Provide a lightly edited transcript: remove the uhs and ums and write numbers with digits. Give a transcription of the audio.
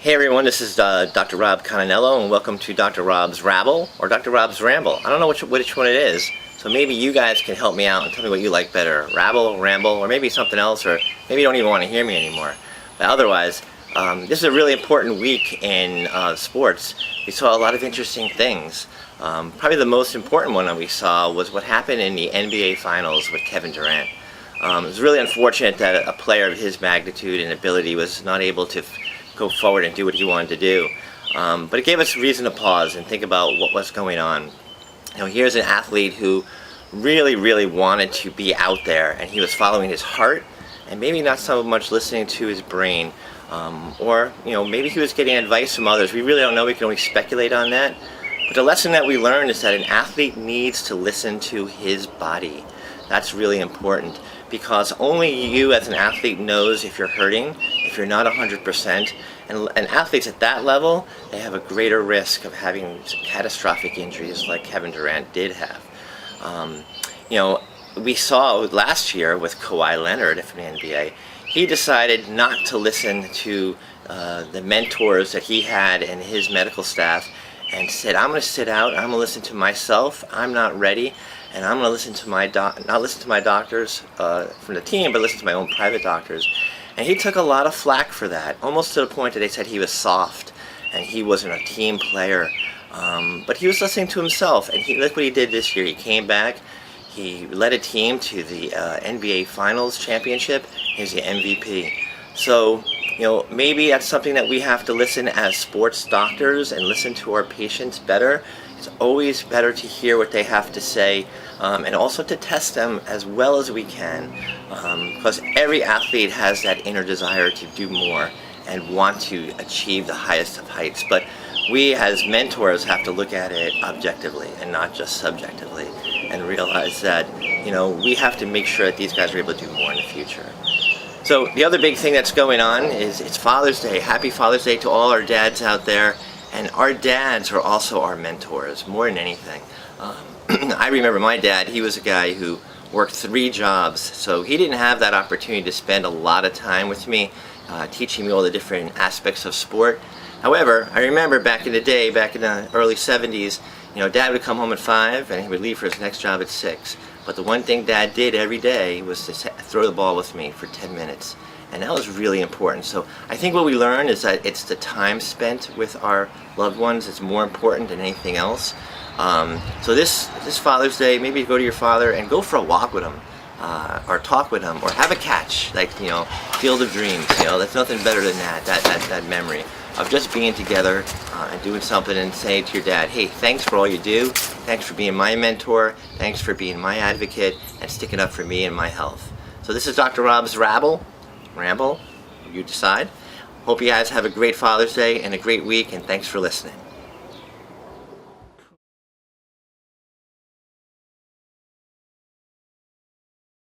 Hey everyone, this is Dr. Rob Cananello, and welcome to Dr. Rob's Rabble, or Dr. Rob's Ramble. I don't know which one it is, so maybe you guys can help me out and tell me what you like better, rabble, ramble, or maybe something else, or maybe you don't even want to hear me anymore. But otherwise, this is a really important week in sports. We saw a lot of interesting things. Probably the most important one that we saw was what happened in the NBA Finals with Kevin Durant. It was really unfortunate that a player of his magnitude and ability was not able to go forward and do what he wanted to do. But it gave us reason to pause and think about what was going on. You know, here's an athlete who really wanted to be out there, and he was following his heart and maybe not so much listening to his brain. Or, you know, maybe he was getting advice from others. We really don't know. We can only speculate on that. But the lesson that we learned is that an athlete needs to listen to his body. That's really important, because only you as an athlete knows if you're hurting, if you're not 100%. And athletes at that level, they have a greater risk of having catastrophic injuries like Kevin Durant did have. You know, we saw last year with Kawhi Leonard from the NBA, he decided not to listen to the mentors that he had and his medical staff, and said, I'm going to sit out, I'm going to listen to myself, I'm not ready, and I'm going to listen to not listen to my doctors from the team, but listen to my own private doctors. And he took a lot of flack for that, almost to the point that they said he was soft and he wasn't a team player. But he was listening to himself, and look what he did this year. He came back, he led a team to the NBA Finals championship. He's the MVP. So, you know, maybe that's something that we have to listen as sports doctors and listen to our patients better. It's always better to hear what they have to say, and also to test them as well as we can, because every athlete has that inner desire to do more and want to achieve the highest of heights. But we as mentors have to look at it objectively and not just subjectively, and realize that, you know, we have to make sure that these guys are able to do more in the future. So the other big thing that's going on is it's Father's Day. Happy Father's Day to all our dads out there. And our dads are also our mentors, more than anything. I remember my dad, he was a guy who worked 3 jobs, so he didn't have that opportunity to spend a lot of time with me, teaching me all the different aspects of sport. However, I remember back in the day, back in the early 70s, you know, Dad would come home at 5 and he would leave for his next job at 6. But the one thing Dad did every day was to throw the ball with me for 10 minutes. And that was really important. So I think what we learned is that it's the time spent with our loved ones that's more important than anything else. So this Father's Day, maybe go to your father and go for a walk with him, or talk with him, or have a catch, like, you know, Field of Dreams. You know, that's nothing better than that memory of just being together and doing something, and saying to your dad, hey, thanks for all you do, thanks for being my mentor, thanks for being my advocate, and sticking up for me and my health. So this is Dr. Rob's Ramble, you decide. Hope you guys have a great Father's Day and a great week, and thanks for listening.